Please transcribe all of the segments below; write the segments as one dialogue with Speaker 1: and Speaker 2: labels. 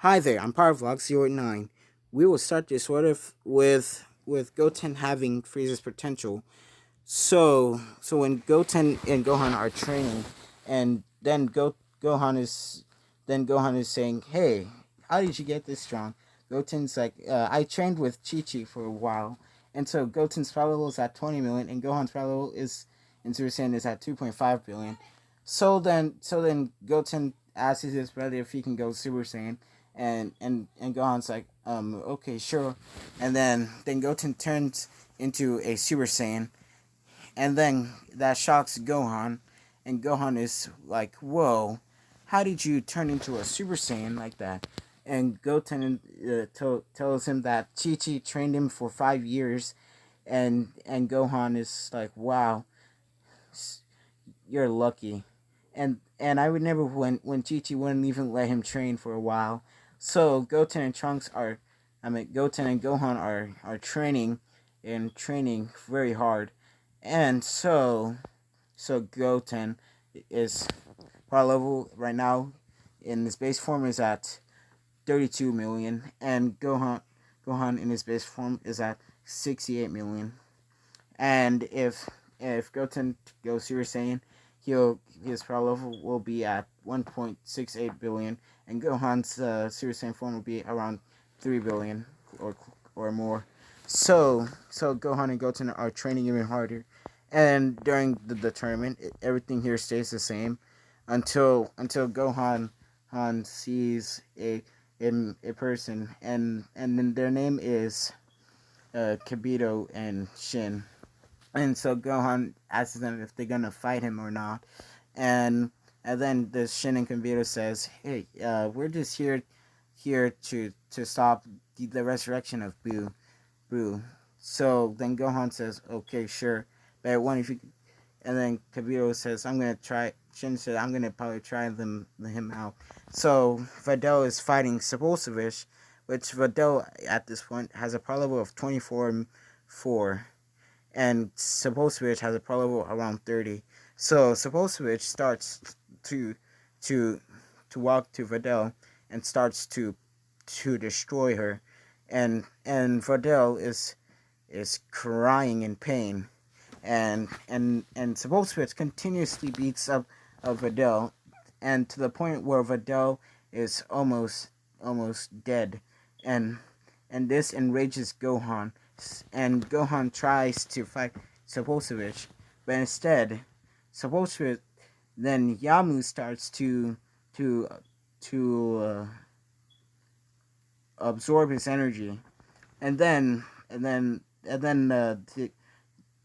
Speaker 1: Hi there, I'm Powervlog09. We will start this with Goten having Frieza's potential. So when Goten and Gohan are training, and then Gohan is saying, "Hey, how did you get this strong?" Goten's like, "I trained with Chi Chi for a while," and so Goten's power level is at 20 million, and Gohan's power level is in Super Saiyan is at 2.5 billion. So then Goten asks his brother if he can go Super Saiyan, and Gohan's like, okay, sure, and then Goten turns into a Super Saiyan, and then that shocks Gohan, and Gohan is like, "Whoa, how did you turn into a Super Saiyan like that?" And Goten tells him that Chi Chi trained him for 5 years, and Gohan is like, "Wow, you're lucky." And I would never when Chi Chi wouldn't even let him train for a while. So Goten and Gohan are training and training very hard, and so Goten is power level right now in his base form is at 32 million, and Gohan in his base form is at 68 million. And if Goten goes Super Saiyan, his power level will be at 1.68 billion, and Gohan's Super Saiyan form will be around 3 billion or more. So Gohan and Goten are training even harder, and during the tournament, everything here stays the same until Gohan sees a person, and then their name is Kibito and Shin. And so Gohan asks them if they're gonna fight him or not, and and then the Shin and Kibito says, "Hey, we're just here to stop the resurrection of Buu." So then Gohan says, "Okay, sure, but one if you." And then Kibito says, "I'm gonna try." Shin said, "I'm gonna probably try him out." So Videl is fighting Saposevich, which Videl at this point has a power level of 24 and Saposevich has a power level around 30. So Saposevich starts to to to walk to Videl and starts to destroy her, and Videl is crying in pain, and Saposevich continuously beats up of Videl, and to the point where Videl is almost dead, and this enrages Gohan, and Gohan tries to fight Saposevich, but instead, Saposevich then Yamu starts to to absorb his energy, and then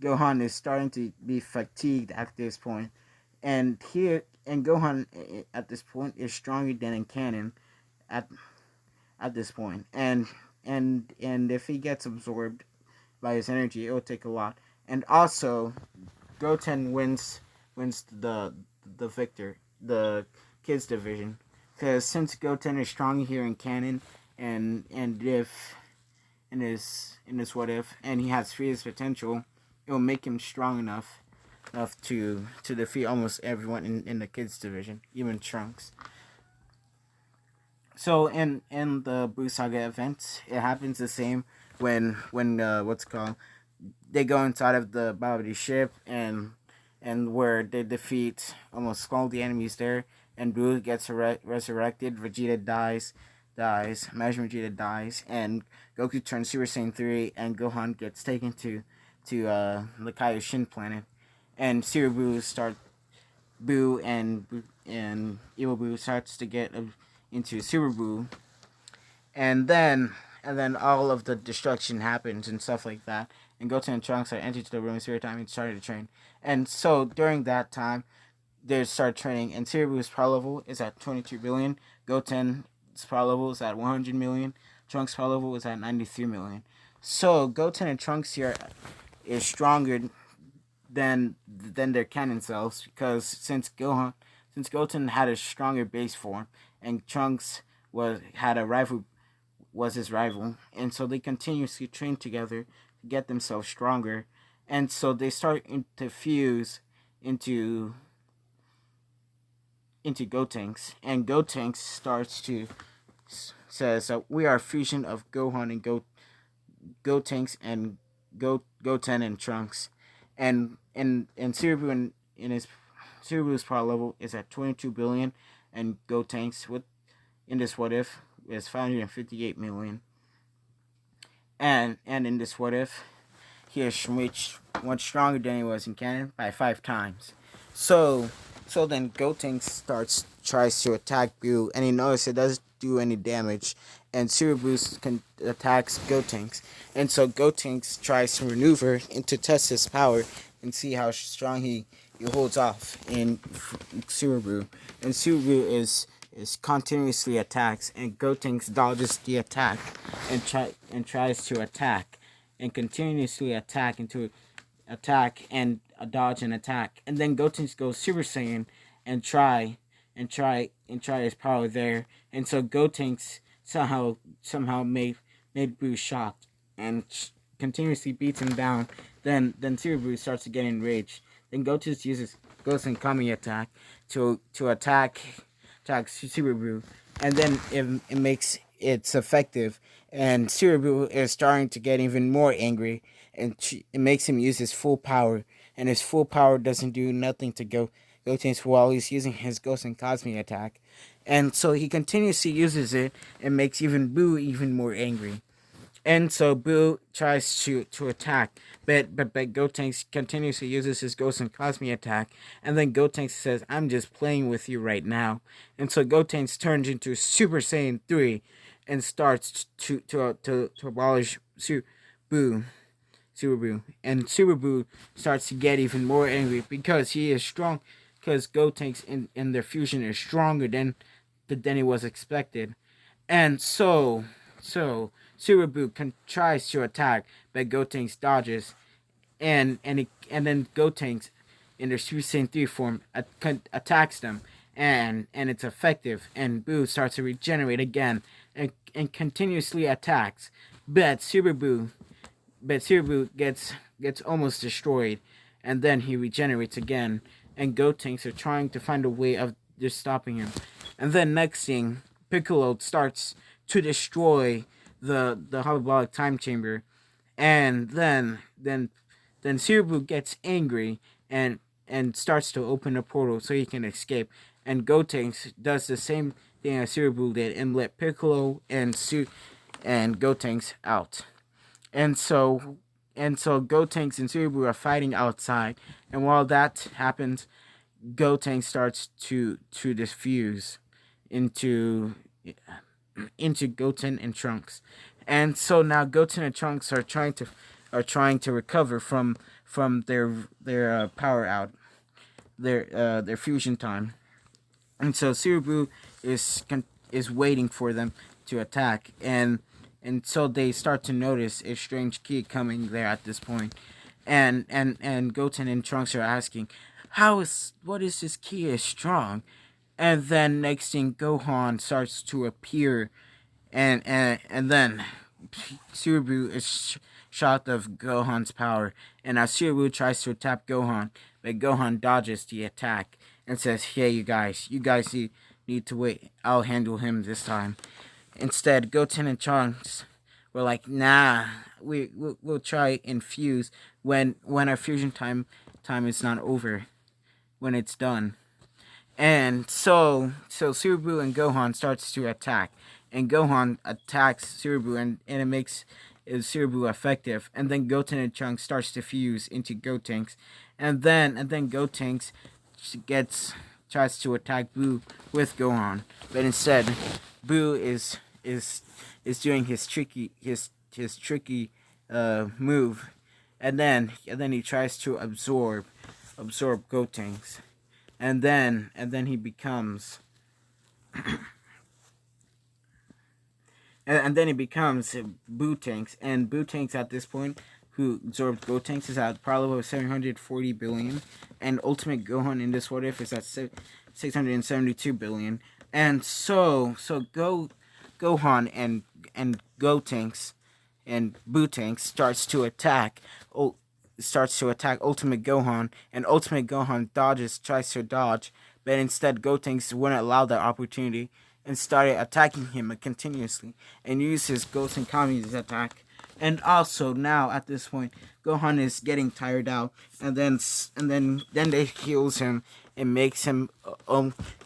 Speaker 1: Gohan is starting to be fatigued at this point, and Gohan at this point is stronger than in canon at this point, and if he gets absorbed by his energy, it will take a lot. And also, Goten wins the kids division, because since Goten is strong here in canon, and if in his what if, and he has Frieza's potential, it will make him strong enough to defeat almost everyone in the kids division, even Trunks. So in the Buu Saga event, it happens the same when what's it called, they go inside of the Babidi ship, and where they defeat almost all the enemies there, and Buu gets resurrected. Vegeta dies. Majin Vegeta dies, and Goku turns Super Saiyan 3, and Gohan gets taken to the Kaioshin planet, and Super Buu and Evil Buu starts to get into Super Buu, and then all of the destruction happens and stuff like that. And Goten and Trunks are entered to the room of spirit time and started to train. And so during that time, they start training. And Cerebu's power level is at 22 billion. Goten's power level is at 100 million. Trunks' power level is at 93 million. So Goten and Trunks here is stronger than their canon selves, because since Goten had a stronger base form, and Trunks was his rival, and so they continuously train together to get themselves stronger, and so they start to fuse into Gotenks, and Gotenks starts says, "We are a fusion of Gohan and Gotenks and Goten and Trunks," and Super Buu in his Super Buu's power level is at 22 billion, and Gotenks with in this what if is 558 million, and in this what if he is much stronger than he was in canon by 5 times. So then Gotenks tries to attack Buu, and he notices it doesn't do any damage, and Super Buu attacks Gotenks, and so Gotenks tries to maneuver and to test his power and see how strong he holds off in Super Buu, and Super Buu is continuously attacks, and Gotenks dodges the attack and tries to attack and continuously attack and dodge and attack, and then Gotenks goes Super Saiyan and try his power there, and so Gotenks somehow made Buu shocked and continuously beats him down. Then Super Buu starts to get enraged. Then Gotenks uses Goten Kami attack to attack Super Buu, and then it makes it's effective, and Super Buu is starting to get even more angry, and it makes him use his full power, and his full power doesn't do nothing to Gotenks while he's using his Ghost and Cosmic attack, and so he continuously uses it and makes even Buu even more angry. And so Buu tries to attack, but Gotenks continuously uses his Ghost and Cosmic attack, and then Gotenks says, "I'm just playing with you right now." And so Gotenks turns into Super Saiyan 3 and starts to abolish Super Buu. And Super Buu starts to get even more angry because he is strong, because Gotenks in their fusion is stronger than it was expected. And so Super Buu tries to attack, but Gotenks dodges, and then Gotenks in their Super Saiyan 3 form attacks them, and it's effective, and Buu starts to regenerate again and continuously attacks, but Super Buu gets almost destroyed, and then he regenerates again, and Gotenks are trying to find a way of just stopping him. And then next thing, Piccolo starts to destroy the hyperbolic time chamber, and then Super Buu gets angry and starts to open a portal so he can escape, and Gotenks does the same thing as Super Buu did and let Piccolo and Gotenks out. And so Gotenks and Super Buu are fighting outside, and while that happens, Gotenks starts to diffuse into Goten and Trunks, and so now Goten and Trunks are trying to recover from their power out, their fusion time, and so Super Buu is waiting for them to attack, and so they start to notice a strange key coming there at this point, and Goten and Trunks are asking, what is this key is strong? And then next thing, Gohan starts to appear, and then Super Buu is shocked of Gohan's power, and now Super Buu tries to attack Gohan, but Gohan dodges the attack and says, "Hey, you guys need to wait. I'll handle him this time." Instead, Goten and Trunks were like, "Nah, we'll try and fuse when our fusion time is not over, when it's done." And so Super Buu and Gohan starts to attack, and Gohan attacks Super Buu, and it makes Super Buu effective. And then Goten and Trunks starts to fuse into Gotenks, and then Gotenks tries to attack Buu with Gohan, but instead Buu is doing his tricky move, and then he tries to absorb Gotenks. And then he becomes and then he becomes Buu-Tenks, and Buu-Tenks at this point, who absorbed Gotenks, is at power level of 740 billion, and Ultimate Gohan in this what if is at 672 billion, and so Gohan and Gotenks and Buu-Tenks starts to attack Ultimate Gohan, and Ultimate Gohan tries to dodge, but instead Gotenks wouldn't allow that opportunity, and started attacking him continuously and used his Goten Kami's attack. And also now at this point, Gohan is getting tired out, and then they heals him and makes him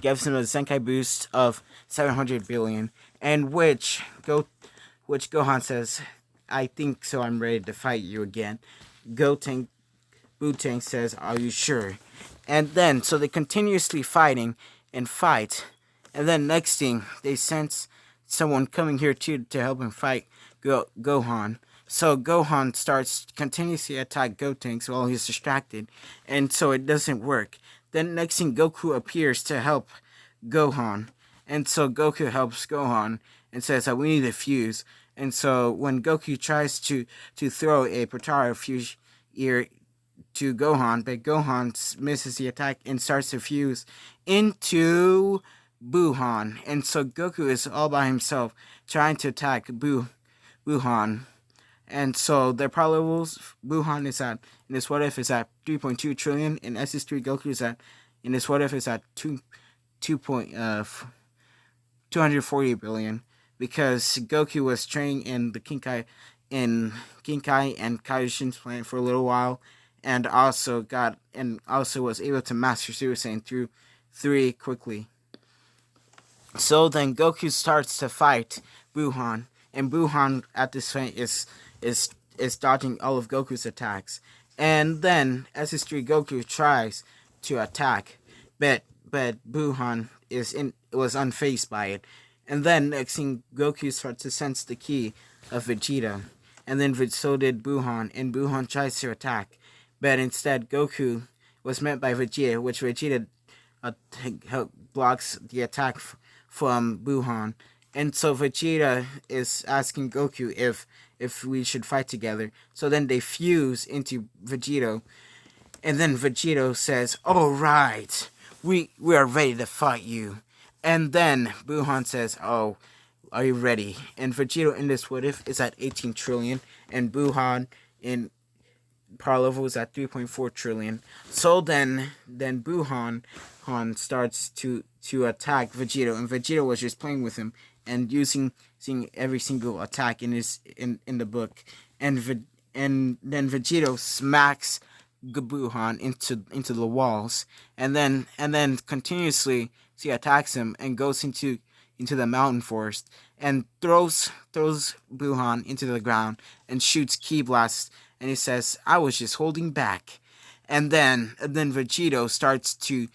Speaker 1: gives him a Zenkai boost of 700 billion, and which Gohan says, "I think so. I'm ready to fight you again." Buu-Tenks says, "Are you sure?" And then so they continuously fighting and fight, and then next thing they sense someone coming here too to help him fight Gohan. So Gohan starts continuously attack Gotenks while he's distracted, and so it doesn't work. Then next thing Goku appears to help Gohan, and so Goku helps Gohan and says that we need a fuse. And so when Goku tries to throw a Potara fuse ear to Gohan, but Gohan misses the attack and starts to fuse into Buuhan. And so Goku is all by himself trying to attack Buuhan. And so their power levels, Buuhan is at, in this what if is at 3.2 trillion, and SS3 Goku is at, in this what if is at 240 billion, because Goku was training in the Kinkai and Kaioshin's planet for a little while, and also was able to master Super Saiyan through 3 quickly. So then Goku starts to fight Buuhan, and Buuhan at this point is dodging all of Goku's attacks. And then SS3 Goku tries to attack, but Buuhan was unfazed by it. And then next thing Goku starts to sense the ki of Vegeta. And then so did Buuhan, and Buuhan tries to attack. But instead Goku was met by Vegeta, which Vegeta blocks the attack from Buuhan. And so Vegeta is asking Goku if we should fight together. So then they fuse into Vegito. And then Vegito says, "All right, we are ready to fight you." And then Buuhan says, "Oh, are you ready?" And Vegito in this what if is at 18 trillion, and Buuhan in power level is at 3.4 trillion. So then Buuhan starts to attack Vegito, and Vegito was just playing with him and using every single attack in the book, and then Vegito smacks Buuhan into the walls, and then continuously he attacks him and goes into the mountain forest and throws Buuhan into the ground and shoots ki blasts, and he says, "I was just holding back." And then Vegito starts to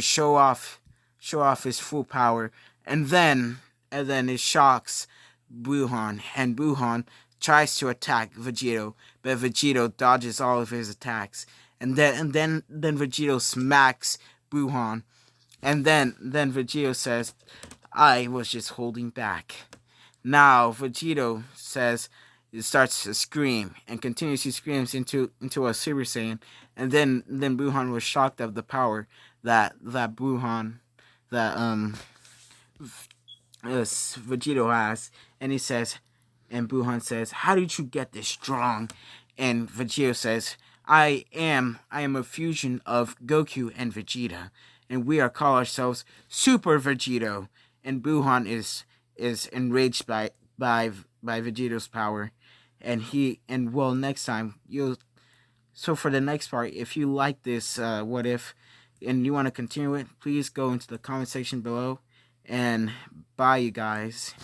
Speaker 1: show off his full power, and then it shocks Buuhan, and Buuhan tries to attack Vegito, but Vegito dodges all of his attacks, and then Vegito smacks Buuhan, and then Vegito says, "I was just holding back." Now Vegito starts to scream and continuously screams into a Super Saiyan, and then Buuhan was shocked of the power that Vegito has, and Buuhan says, "How did you get this strong?" And Vegito says, I am a fusion of Goku and Vegeta, and we call ourselves Super Vegito." And Buuhan is enraged by Vegito's power, and next time so for the next part, if you like this what if and you want to continue it, please go into the comment section below, and bye you guys.